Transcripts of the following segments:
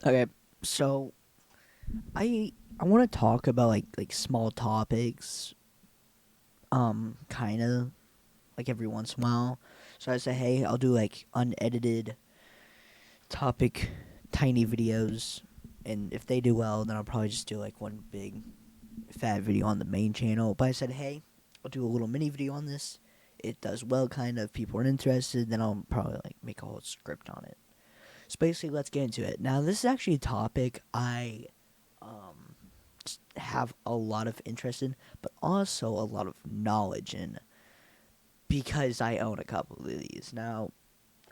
Okay, so I want to talk about like small topics, kind of like every once in a while. So I say, hey, I'll do like unedited topic, tiny videos, and if they do well, then I'll probably just do like one big fat video on the main channel. But I said, hey, I'll do a little mini video on this. It does well, kind of. People are interested. Then I'll probably like make a whole script on it. So basically, let's get into it. Now, this is actually a topic I um have a lot of interest in, but also a lot of knowledge in because I own a couple of these. Now,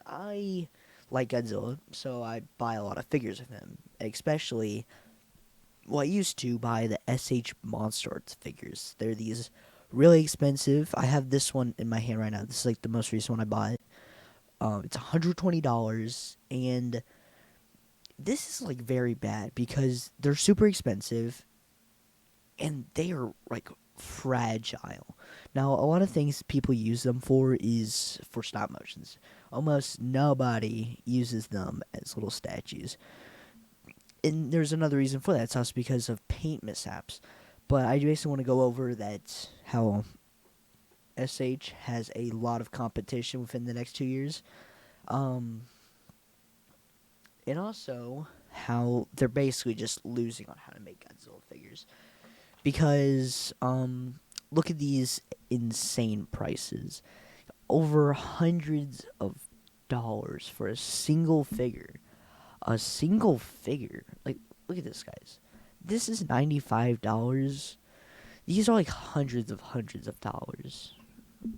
I like Godzilla, so I buy a lot of figures of him, especially well, I used to buy the SH Monster Arts figures. They're these really expensive. I have this one in my hand right now. This is like the most recent one I bought. It's $120, and this is like very bad because they're super expensive and they are like fragile. Now, a lot of things people use them for is for stop motions. Almost nobody uses them as little statues. And there's another reason for that. It's also because of paint mishaps. But I basically want to go over that how SH has a lot of competition within the next 2 years. Um, and also how they're basically just losing on how to make Godzilla figures. Because look at these insane prices, over hundreds of dollars for a single figure. A single figure, like look at this, guys. This is $95. These are like hundreds of dollars. I'm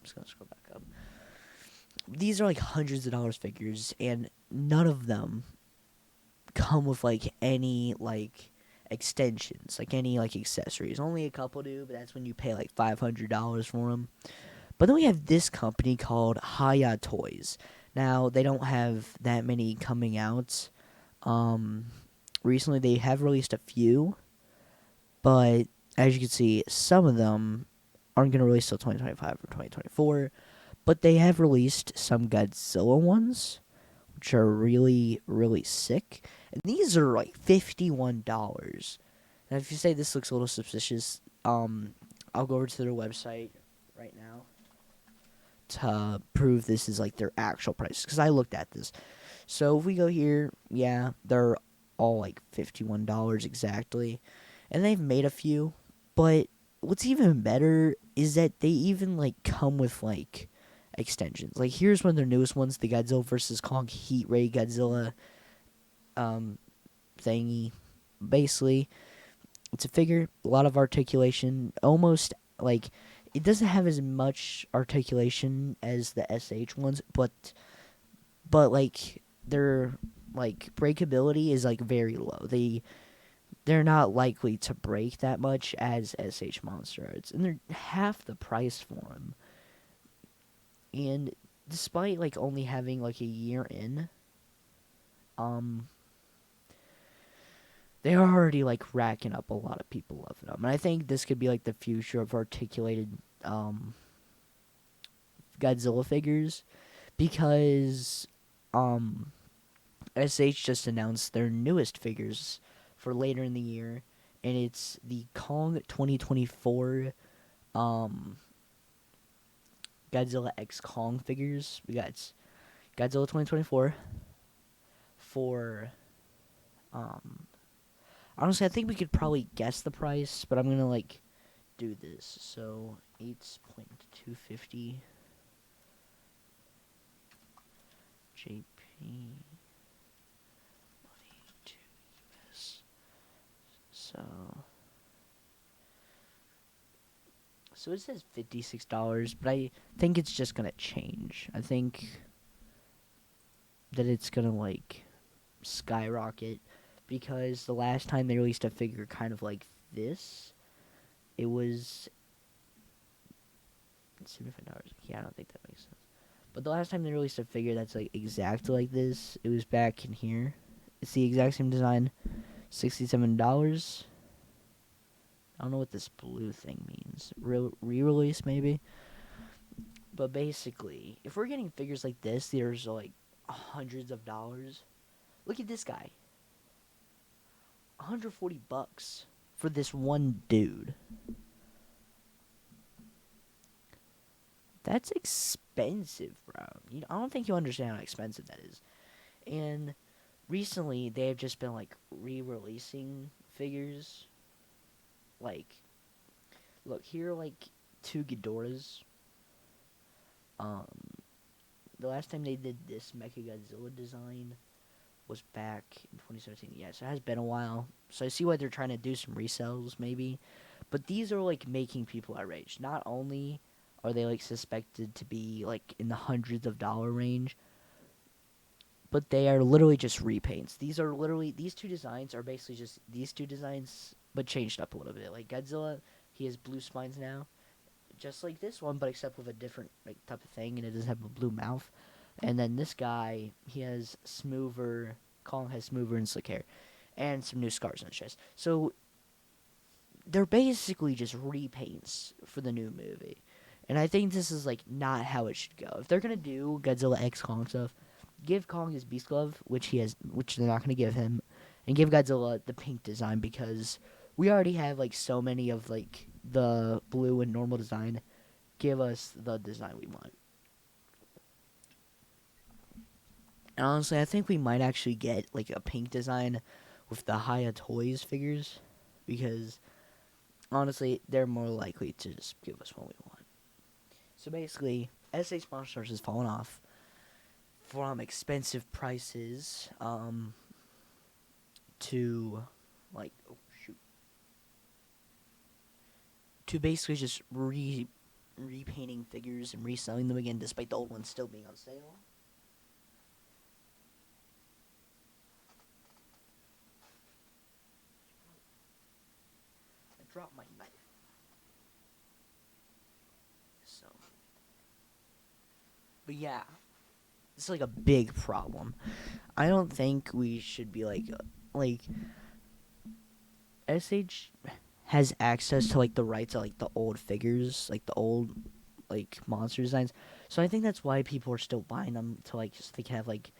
just gonna scroll back up. These are like hundreds of dollars figures, and none of them come with like any like extensions, like any like accessories. Only a couple do, but that's when you pay like $500 for them. But then we have this company called Haya Toys. Now they don't have that many coming out. Um, Recently they have released a few, but as you can see, some of them aren't going to release till 2025 or 2024. But they have released some Godzilla ones, which are really, really sick. And these are like $51. Now, if you say this looks a little suspicious, I'll go over to their website right now to prove this is like their actual price. Because I looked at this. So if we go here, yeah, they're all like $51 exactly. And they've made a few. But what's even better is that they even like come with like extensions. Like here's one of their newest ones, the Godzilla vs. Kong Heat Ray Godzilla um thingy. Basically, it's a figure, a lot of articulation, almost like it doesn't have as much articulation as the SH ones, but like their like breakability is like very low. They're not likely to break that much as SH Monster Arts, and they're half the price for them. And despite like only having like a year in, um, they're already like racking up a lot of people loving them, and I think this could be like the future of articulated Godzilla figures because um, SH just announced their newest figures for later in the year, and it's the Kong 2024 um, Godzilla X Kong figures. We got Godzilla 2024 for um, honestly, I think we could probably guess the price, but I'm gonna like do this. So 8.250 JP money to US. So it says $56, but I think it's just gonna change. I think that it's gonna like skyrocket because the last time they released a figure kind of like this, it was $75. Yeah, I don't think that makes sense. But the last time they released a figure that's like exactly like this, it was back in here. It's the exact same design, $67. I don't know what this blue thing means. Re-release maybe. But basically, if we're getting figures like this, there's like hundreds of dollars. Look at this guy. $140 for this one dude. That's expensive, bro. I don't think you understand how expensive that is. And recently, they have just been like re-releasing figures. Like, look here, are, like 2 Ghidorahs. Um, the last time they did this Mechagodzilla design was back in 2017. Yeah, so it has been a while. So I see why they're trying to do some resells, maybe. But these are like making people outraged. Not only are they like suspected to be like in the hundreds of dollar range, but they are literally just repaints. These 2 designs are basically just these 2 designs, but changed up a little bit. Like Godzilla, he has blue spines now, just like this one, but except with a different like type of thing, and it doesn't have a blue mouth. And then this guy, he has smoother. Kong has smoother and slick hair, and some new scars on his chest. So they're basically just repaints for the new movie, and I think this is like not how it should go. If they're gonna do Godzilla X Kong stuff, give Kong his beast glove, which they're not gonna give him, and give Godzilla the pink design because we already have like so many of like the blue and normal design. Give us the design we want. And honestly, I think we might actually get like a pink design with the Haya Toys figures because honestly, they're more likely to just give us what we want. So basically, SH Monsters has fallen off from expensive prices to like to basically just repainting figures and reselling them again despite the old ones still being on sale. I dropped my knife. So but yeah, it's like a big problem. I don't think we should be like SH has access to like the rights of like the old figures, like the old like monster designs. So I think that's why people are still buying them to like just they can have like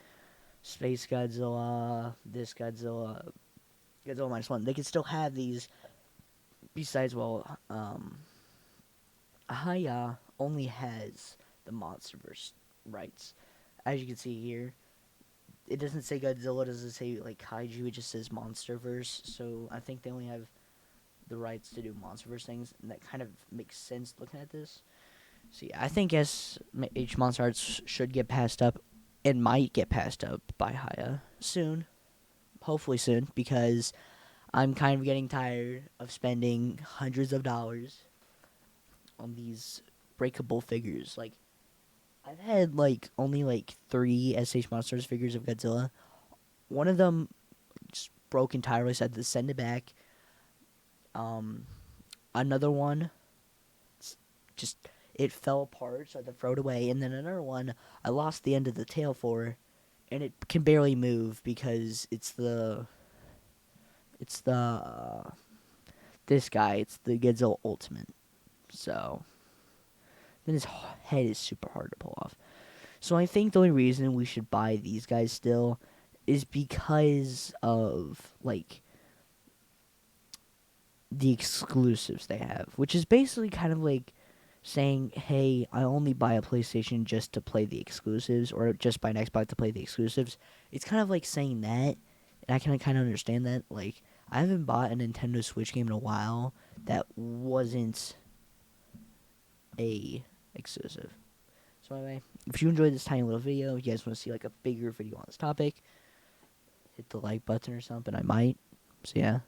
Space Godzilla, this Godzilla, Godzilla -1. They can still have these. Besides, well, Haya only has the MonsterVerse rights. As you can see here, it doesn't say Godzilla, doesn't say like Kaiju. It just says MonsterVerse. So I think they only have the rights to do MonsterVerse things, and that kind of makes sense looking at this. So yeah, I think SH Monster Arts should get passed up. It might get passed up by Haya soon, hopefully soon, because I'm kind of getting tired of spending hundreds of dollars on these breakable figures. Like I've had like only like 3 SH Monsters figures of Godzilla. One of them just broke entirely, so I had to send it back. Another one just it fell apart, so I had to throw it away. And then another one, I lost the end of the tail for, and it can barely move because it's the this guy. It's the Godzilla Ultimate. So then his head is super hard to pull off. So I think the only reason we should buy these guys still is because of like the exclusives they have, which is basically kind of like saying, hey, I only buy a PlayStation just to play the exclusives, or just buy an Xbox to play the exclusives. It's kind of like saying that, and I can kind of understand that. Like, I haven't bought a Nintendo Switch game in a while that wasn't a exclusive. So anyway, if you enjoyed this tiny little video, you guys want to see like a bigger video on this topic, hit the like button or something, I might. So yeah.